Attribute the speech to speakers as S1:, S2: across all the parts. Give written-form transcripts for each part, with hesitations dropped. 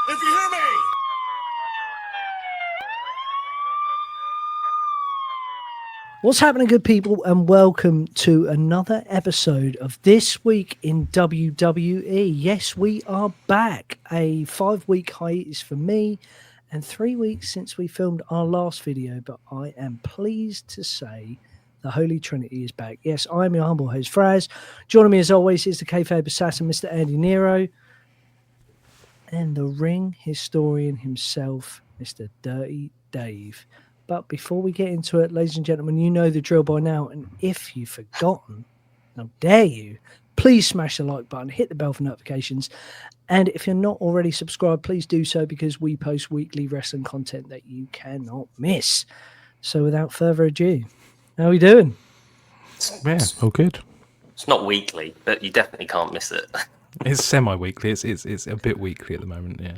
S1: If you hear me!
S2: What's happening, good people, and welcome to another episode of This Week in WWE. Yes, we are back. A 5-week hiatus for me and 3 weeks since we filmed our last video, but I am pleased to say the Holy Trinity is back. Yes, I am your humble host, Fraz. Joining me as always is the kayfabe assassin, Mr. AndiNero, and the ring historian himself, Mr. Dirty Dave. But before we get into it, ladies and gentlemen, you know the drill by now. And if you've forgotten, how dare you, please smash the like button, hit the bell for notifications. And if you're not already subscribed, please do so, because we post weekly wrestling content that you cannot miss. So without further ado, how are we doing?
S3: Yeah, all good.
S4: It's not weekly, but you definitely can't miss it.
S3: It's semi-weekly. It's a bit weekly at the moment, yeah.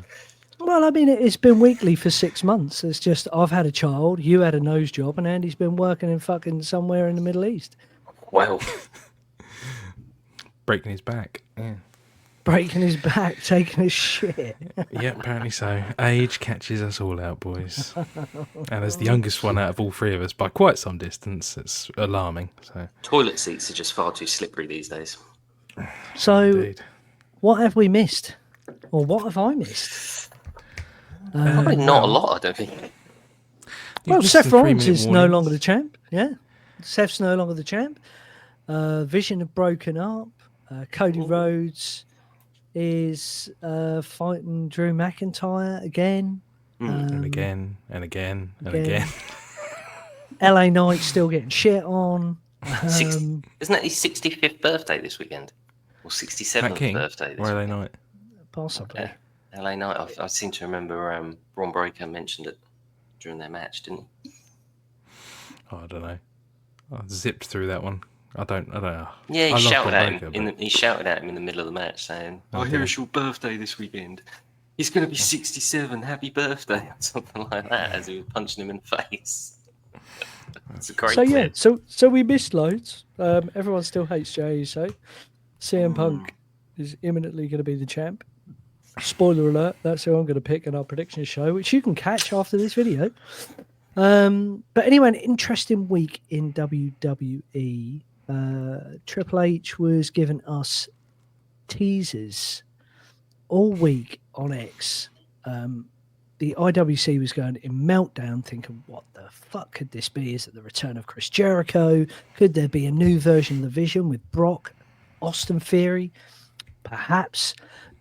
S2: Well, I mean, it's been weekly for 6 months. It's just I've had a child, you had a nose job, and Andy's been working in fucking somewhere in the Middle East.
S4: Well,
S3: Breaking his back, yeah.
S2: Breaking his back, taking a shit.
S3: Yeah, apparently so. Age catches us all out, boys. And as the youngest one out of all three of us, by quite some distance, it's alarming. So,
S4: toilet seats are just far too slippery these days.
S2: So,
S3: indeed.
S2: what have we missed? Or what have I missed?
S4: Probably not a lot, I don't think.
S2: Well,
S3: Just
S2: Seth
S3: the
S2: Rollins
S3: 3-minute
S2: is no
S3: warnings.
S2: longer the champ. Yeah, Seth's no longer the champ. Vision have broken up. Cody Rhodes is fighting Drew McIntyre again.
S3: And again, and again, and again.
S2: LA Knight still getting shit on.
S4: Isn't that his 65th birthday this weekend? Or
S3: Pat
S4: 67th
S3: King,
S4: birthday this
S3: where are they
S4: weekend?
S3: not?
S2: Possibly.
S4: Yeah. LA Knight, I seem to remember Braun Breaker mentioned it during their match, didn't he?
S3: Oh, I don't know. I zipped through that one. I don't know.
S4: Yeah,
S3: I
S4: he
S3: love
S4: shouted
S3: Braun
S4: at him.
S3: Breaker, but-
S4: He shouted at him in the middle of the match, saying, "I
S3: Okay.
S4: hear it's your birthday this weekend. He's going to be 67. Happy birthday!" or something like that, as he was punching him in the face. It's a great
S2: So yeah,
S4: clip.
S2: so we missed loads. Everyone still hates Jey Uso. CM Punk is imminently going to be the champ. Spoiler alert, that's who I'm going to pick in our prediction show, which you can catch after this video. But anyway, an interesting week in WWE. Triple H was giving us teasers all week on X. The IWC was going in meltdown, thinking, what the fuck could this be? Is it the return of Chris Jericho? Could there be a new version of the Vision with Brock, Austin Theory, perhaps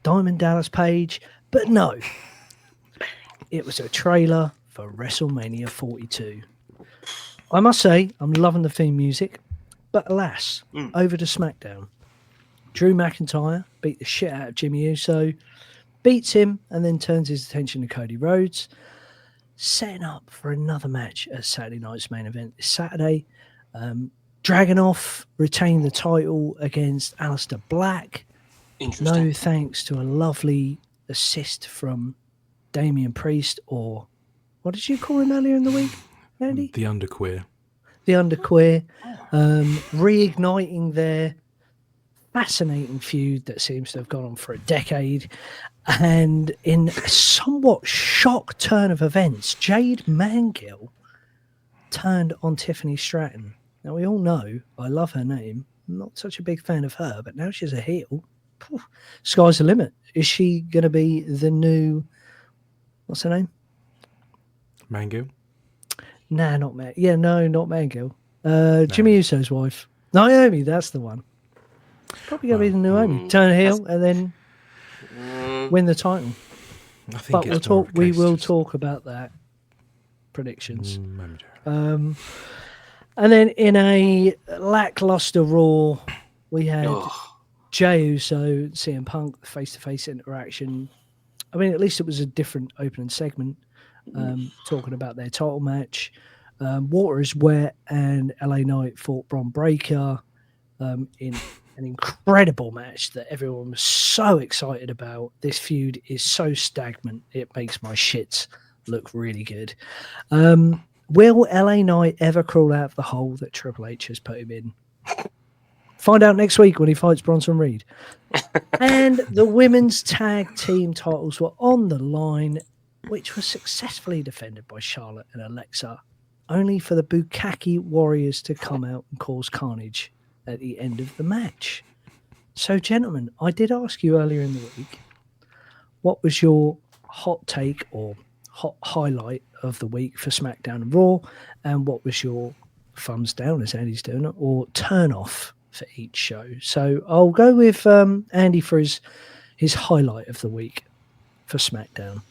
S2: Diamond Dallas Page? But no, it was a trailer for WrestleMania 42. I must say, I'm loving the theme music, but alas, over to SmackDown. Drew McIntyre beat the shit out of Jimmy Uso, beats him, and then turns his attention to Cody Rhodes, setting up for another match at Saturday night's main event this Saturday. Dragunov retained the title against Aleister Black.
S4: Interesting.
S2: No thanks to a lovely assist from Damian Priest, or what did you call him earlier in the week, Andy?
S3: The underqueer.
S2: The Underqueer, reigniting their fascinating feud that seems to have gone on for a decade. And in a somewhat shock turn of events, Jade Mangill turned on Tiffany Stratton. Now, we all know I love her name. I'm not such a big fan of her, but now she's a heel. Phew, sky's the limit. Is she going to be the new, what's her name?
S3: Mango?
S2: Nah, not Mangill. Yeah, no, not Mangill. Jimmy Uso's wife. Naomi, that's the one. Probably going to be the Naomi. Turn heel and then win the title.
S3: I think
S2: But
S3: it's
S2: we will talk about that. Predictions.
S3: momentarily.
S2: And then in a lackluster Raw, we had Jey Uso, CM Punk, face-to-face interaction. I mean, at least it was a different opening segment, talking about their title match. Water is Wet and LA Knight fought Braun Breaker in an incredible match that everyone was so excited about. This feud is so stagnant, it makes my shits look really good. Will LA Knight ever crawl out of the hole that Triple H has put him in? Find out next week when he fights Bronson Reed. And the women's tag team titles were on the line, which was successfully defended by Charlotte and Alexa, only for the Bukkake Warriors to come out and cause carnage at the end of the match. So, gentlemen, I did ask you earlier in the week, what was your hot take or hot highlight of the week for SmackDown and Raw, and what was your thumbs down, as Andy's doing it, or turn off for each show? So I'll go with Andy for his highlight of the week for SmackDown.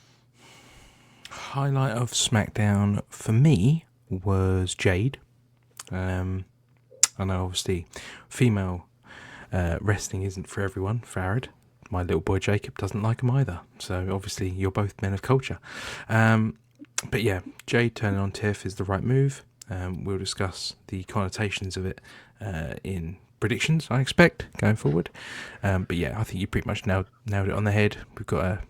S3: Highlight of SmackDown for me was Jade. I know obviously female wrestling isn't for everyone. Farad, my little boy Jacob, doesn't like them either. So obviously you're both men of culture. But yeah, Jade turning on Tiff is the right move. We'll discuss the connotations of it in predictions, I expect, going forward. But yeah, I think you pretty much nailed it on the head. We've got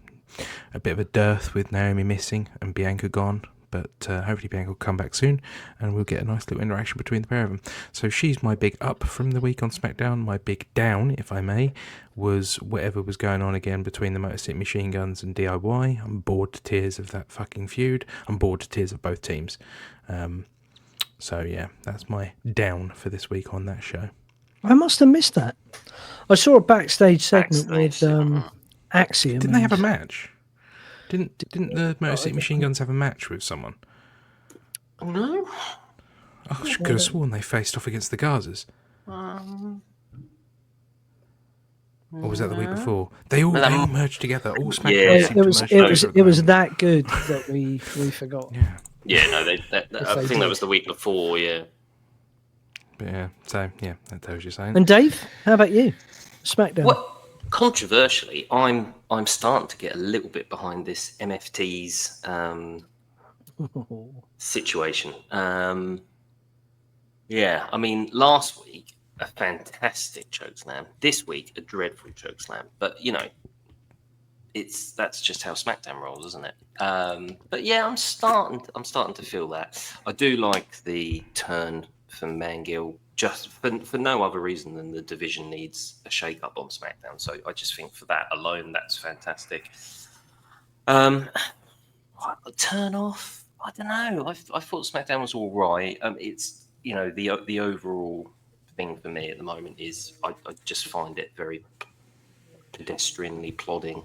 S3: a bit of a dearth with Naomi missing and Bianca gone. But hopefully Bianca will come back soon and we'll get a nice little interaction between the pair of them. So she's my big up from the week on SmackDown. My big down, if I may, was whatever was going on again between the Motor City Machine Guns and DIY. I'm bored to tears of that fucking feud. I'm bored to tears of both teams. So yeah, that's my down for this week on that show.
S2: I must have missed that. I saw a backstage segment with Axiom.
S3: Didn't they have a match? Didn't the Motor City Machine Guns have a match with someone?
S4: No.
S3: I could have sworn they faced off against the Gazas.
S4: Um,
S3: Or was that the week before? They all merged together. All SmackDown
S4: Yeah.
S3: seemed
S2: It
S3: to
S2: was
S3: merge
S2: it was
S3: together
S2: it was
S3: at the moment.
S2: that good that we forgot.
S3: Yeah.
S4: Yeah, no, I
S2: they
S4: think that
S2: did.
S4: was the week before, yeah.
S3: But yeah, so yeah, that tells you something.
S2: And Dave, how about you? SmackDown.
S4: What controversially, I'm starting to get a little bit behind this MFT's situation. Yeah, I mean, last week a fantastic chokeslam. This week a dreadful chokeslam. But you know, that's just how SmackDown rolls, isn't it? But yeah, I'm starting to feel that. I do like the turn for Mangill, just for no other reason than the division needs a shake up on SmackDown. So I just think for that alone, that's fantastic. Turn off, I don't know. I thought SmackDown was all right. It's, you know, the overall thing for me at the moment is I just find it very pedestrianly plodding.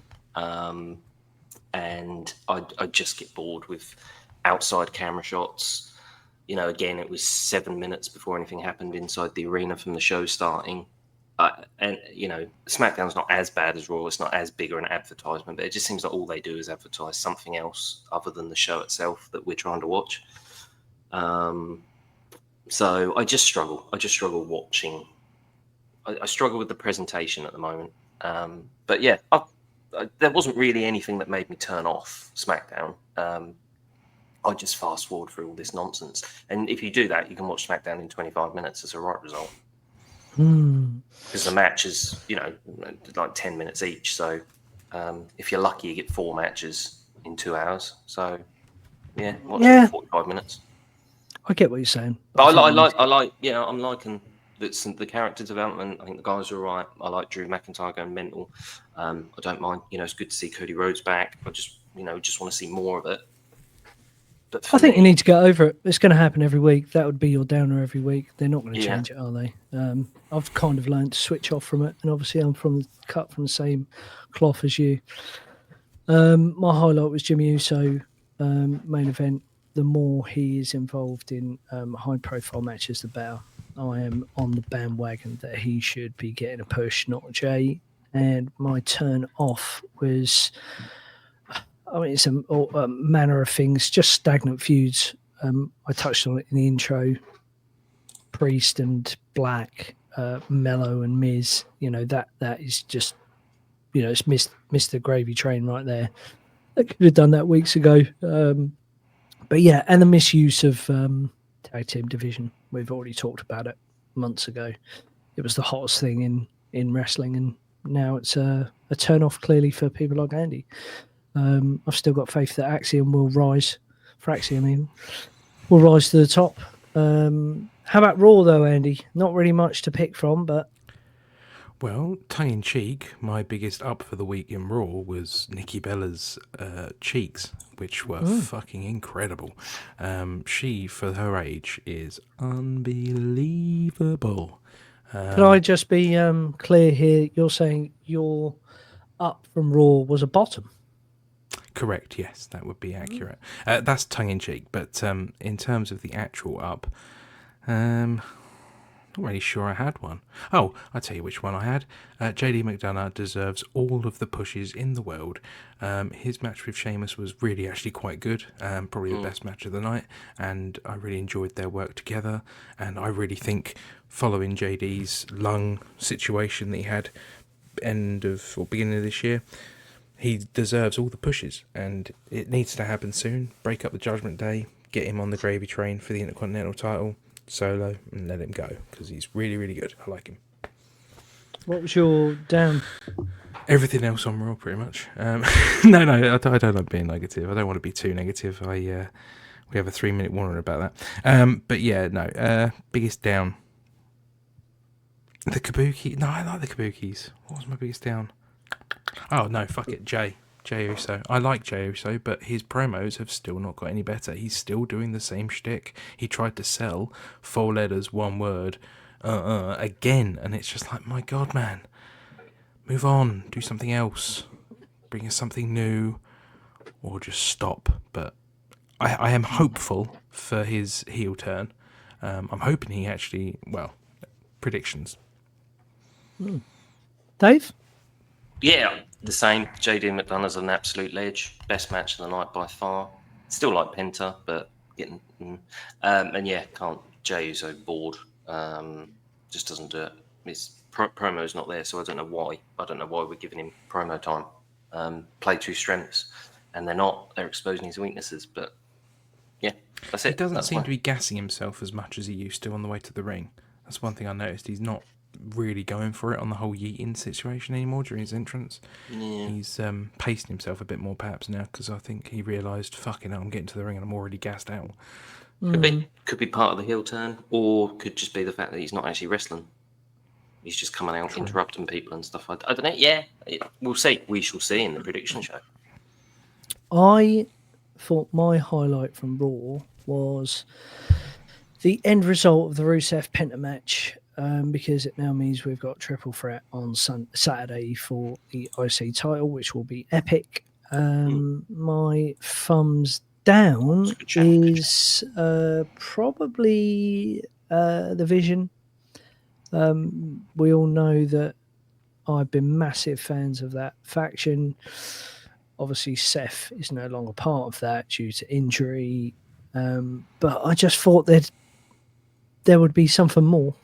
S4: And I just get bored with outside camera shots. You know, again, it was 7 minutes before anything happened inside the arena from the show starting. And, you know, SmackDown's not as bad as Raw. It's not as big an advertisement, but it just seems like all they do is advertise something else other than the show itself that we're trying to watch. So I just struggle. I just struggle watching. I struggle with the presentation at the moment. But yeah, there wasn't really anything that made me turn off SmackDown. I just fast forward through all this nonsense. And if you do that, you can watch SmackDown in 25 minutes as a right result. Because the match is, you know, like 10 minutes each. So if you're lucky, you get 4 matches in 2 hours. So yeah, watch it in 45 minutes.
S2: I get what you're saying.
S4: But I like, you know, I'm liking the character development. I think the guys are all right. I like Drew McIntyre going mental. I don't mind, you know, it's good to see Cody Rhodes back. I just want to see more of it. But
S2: I think you need to get over it. It's going to happen every week. That would be your downer every week. They're not going to change it, are they? I've kind of learned to switch off from it, and obviously I'm cut from the same cloth as you. My highlight was Jimmy Uso main event. The more he is involved in high-profile matches, the better. I am on the bandwagon that he should be getting a push, not a J. And my turn off was, I mean, it's a manner of things, just stagnant feuds. I touched on it in the intro. Priest and Black, Mello and Miz. You know, that is just, you know, it's missed the gravy train right there. I could have done that weeks ago. But yeah, and the misuse of tag team division. We've already talked about it months ago. It was the hottest thing in wrestling, and now it's a turn off clearly for people like Andy. I've still got faith that Axiom will rise. For Axiom, even will rise to the top. How about Raw though, Andy? Not really much to pick from, but
S3: Well, tongue in cheek, my biggest up for the week in Raw was Nikki Bella's cheeks, which were fucking incredible. She, for her age, is unbelievable.
S2: Can I just be clear here? You're saying your up from Raw was a bottom.
S3: Correct, yes, that would be accurate. That's tongue in cheek, but in terms of the actual up, not really sure I had one. Oh, I'll tell you which one I had. JD McDonough deserves all of the pushes in the world. His match with Sheamus was really actually quite good, probably the best match of the night, and I really enjoyed their work together. And I really think following JD's lung situation that he had beginning of this year, he deserves all the pushes, and it needs to happen soon. Break up the Judgment Day, get him on the gravy train for the Intercontinental title, solo, and let him go, because he's really, really good. I like him.
S2: What was your down?
S3: Everything else on Raw, pretty much. No, I don't like being negative. I don't want to be too negative. We have a 3-minute warning about that. But yeah, no. Biggest down. The Kabuki. No, I like the Kabukis. What was my biggest down? Oh, no, fuck it. Jay Uso. I like Jay Uso, but his promos have still not got any better. He's still doing the same shtick. He tried to sell 4 letters, 1 word, again, and it's just like, my God, man. Move on. Do something else. Bring us something new. Or just stop. But I am hopeful for his heel turn. I'm hoping he actually, predictions.
S2: Dave?
S4: Yeah, the same. JD McDonough's an absolute ledge. Best match of the night by far. Still like Penta, but getting... and yeah, can't... Jay Uso bored. Just doesn't do it. His promo's not there, so I don't know why. I don't know why we're giving him promo time. Play to his strengths. And they're not. They're exposing his weaknesses, but... Yeah, that's it.
S3: He doesn't seem to be gassing himself as much as he used to on the way to the ring. That's one thing I noticed. He's not really going for it on the whole yeeting situation anymore during his entrance.
S4: Yeah.
S3: He's pacing himself a bit more perhaps now, because I think he realised, fucking hell, I'm getting to the ring and I'm already gassed out.
S4: Could be part of the heel turn, or could just be the fact that he's not actually wrestling. He's just coming out, interrupting people and stuff. I don't know. Yeah, we'll see. We shall see in the prediction show.
S2: I thought my highlight from Raw was the end result of the Rusev Penta match, because it now means we've got triple threat on Saturday for the IC title, which will be epic. My thumbs down is probably the Vision. We all know that I've been massive fans of that faction. Obviously, Seth is no longer part of that due to injury. But I just thought that there would be something more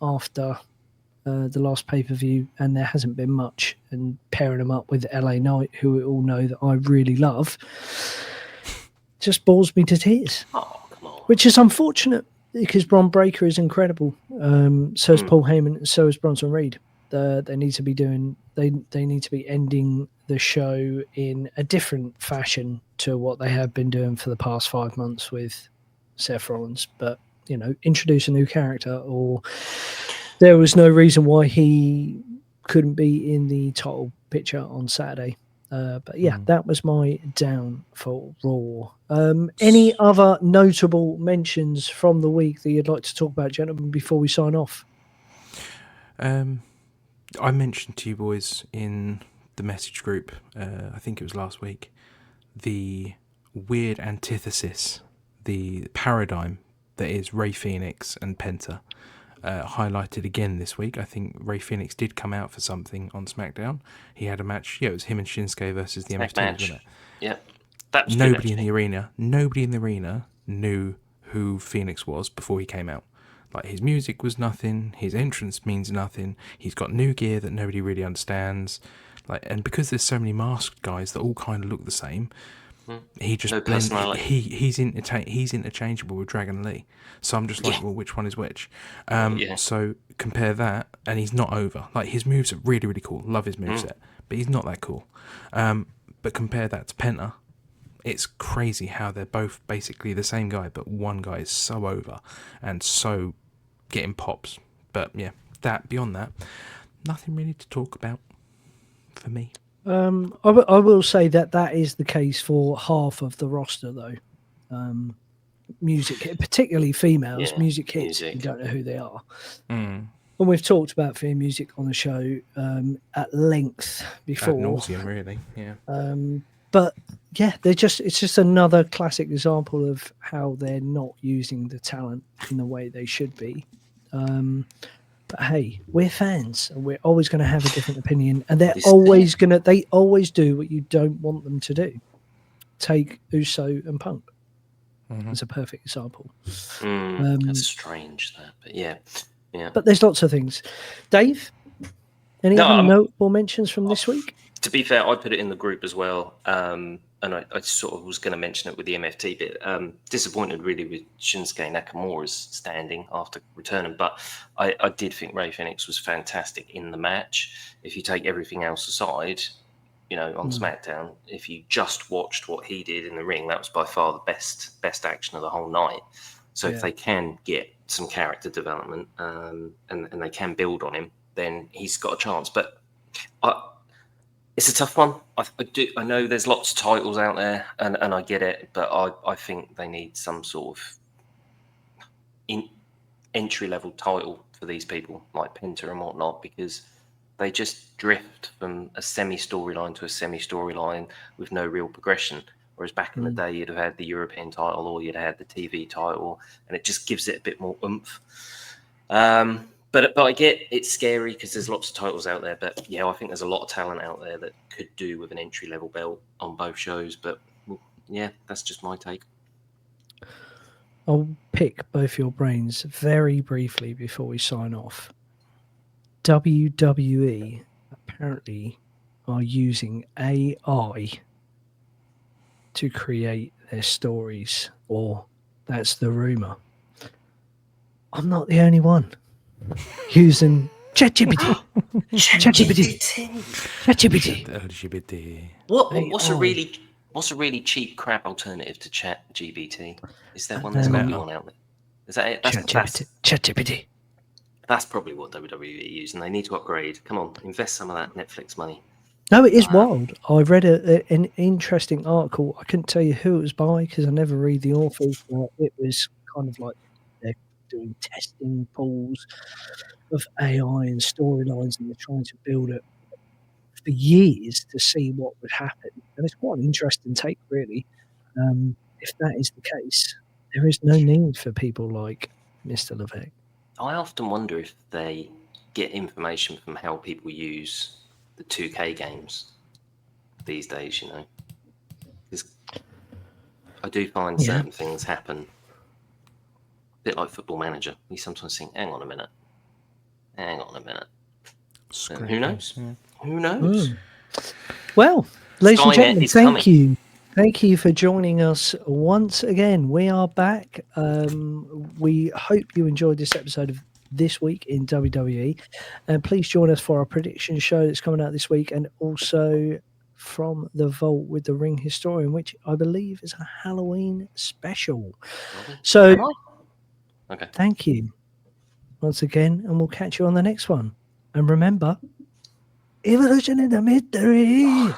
S2: after the last pay-per-view, and there hasn't been much. And pairing them up with LA Knight, who we all know that I really love, just bores me to tears.
S4: Oh, come on.
S2: Which is unfortunate, because Bron Breakker is incredible. So is Paul Heyman, so is Bronson Reed. They need to be doing. They need to be ending the show in a different fashion to what they have been doing for the past 5 months with Seth Rollins. But introduce a new character, or there was no reason why he couldn't be in the title picture on Saturday. But yeah, that was my down for Raw. Any other notable mentions from the week that you'd like to talk about, gentlemen, before we sign off?
S3: I mentioned to you boys in the message group, I think it was last week, the weird antithesis, the paradigm that is Rey Fenix and Penta, highlighted again this week. I think Rey Fenix did come out for something on SmackDown. He had a match. Yeah, it was him and Shinsuke versus the MS2, wasn't it?
S4: Yeah. That was
S3: nobody in the arena knew who Phoenix was before he came out. Like, his music was nothing, his entrance means nothing, he's got new gear that nobody really understands. Like, and because there's so many masked guys that all kind of look the same, he just he's interchangeable with Dragon Lee. So I'm just like, well, which one is which? So compare that, and he's not over. Like, his moves are really, really cool. Love his moveset, but he's not that cool. But compare that to Penta. It's crazy how they're both basically the same guy, but one guy is so over and so getting pops. But yeah, beyond that, nothing really to talk about for me.
S2: I will say that is the case for half of the roster, though. Music, particularly females,
S4: Yeah,
S2: music hits.
S4: music.
S2: You don't know who they are.
S3: Mm.
S2: And we've talked about theme music on the show at length before.
S3: Ad nauseum, really. Yeah.
S2: But yeah, it's just another classic example of how they're not using the talent in the way they should be. But hey, we're fans and we're always going to have a different opinion, and they always do what you don't want them to do. Take Uso and Punk as a perfect example.
S4: That's strange, that, but yeah.
S2: But there's lots of things. Dave, any other notable mentions from this week?
S4: To be fair, I put it in the group as well, and I sort of was going to mention it with the MFT bit. Disappointed really with Shinsuke Nakamura's standing after returning, but I did think Rey Fenix was fantastic in the match. If you take everything else aside, on SmackDown, if you just watched what he did in the ring, that was by far the best action of the whole night. So if they can get some character development and they can build on him, then he's got a chance. But it's a tough one. I know there's lots of titles out there, and I get it, but I think they need some sort of entry-level title for these people, like Penta and whatnot, because they just drift from a semi-storyline to a semi-storyline with no real progression. Whereas back in the day, you'd have had the European title or you'd have had the TV title, and it just gives it a bit more oomph. But I get it's scary because there's lots of titles out there. But yeah, I think there's a lot of talent out there that could do with an entry-level belt on both shows. But yeah, that's just my take.
S2: I'll pick both your brains very briefly before we sign off. WWE apparently are using AI to create their stories, or that's the rumor. I'm not the only one using ChatGPT.
S3: LGBT.
S4: What's a really cheap crap alternative to ChatGPT? Is there one? There's got to be one out there. Is that it?
S2: ChatGPT.
S4: That's probably what WWE use, and they need to upgrade. Come on, invest some of that Netflix money.
S2: No, it is wild. I read an interesting article. I couldn't tell you who it was by because I never read the authors. It was kind of like they're doing testing pools of AI and storylines, and they're trying to build it for years to see what would happen. And it's quite an interesting take, really. If that is the case, there is no need for people like Mr. Levesque.
S4: I often wonder if they get information from how people use the 2K games these days, because I do find certain things happen a bit like Football Manager. You sometimes think, hang on a minute. Who knows? Yeah. Who knows?
S2: Well, ladies and gentlemen, thank
S4: coming.
S2: you. Thank you for joining us once again. We are back. We hope you enjoyed this episode of This Week in WWE. And please join us for our prediction show that's coming out this week, and also From the Vault with the Ring Historian, which I believe is a Halloween special. So, thank you once again, and we'll catch you on the next one. And remember, evolution in the mystery.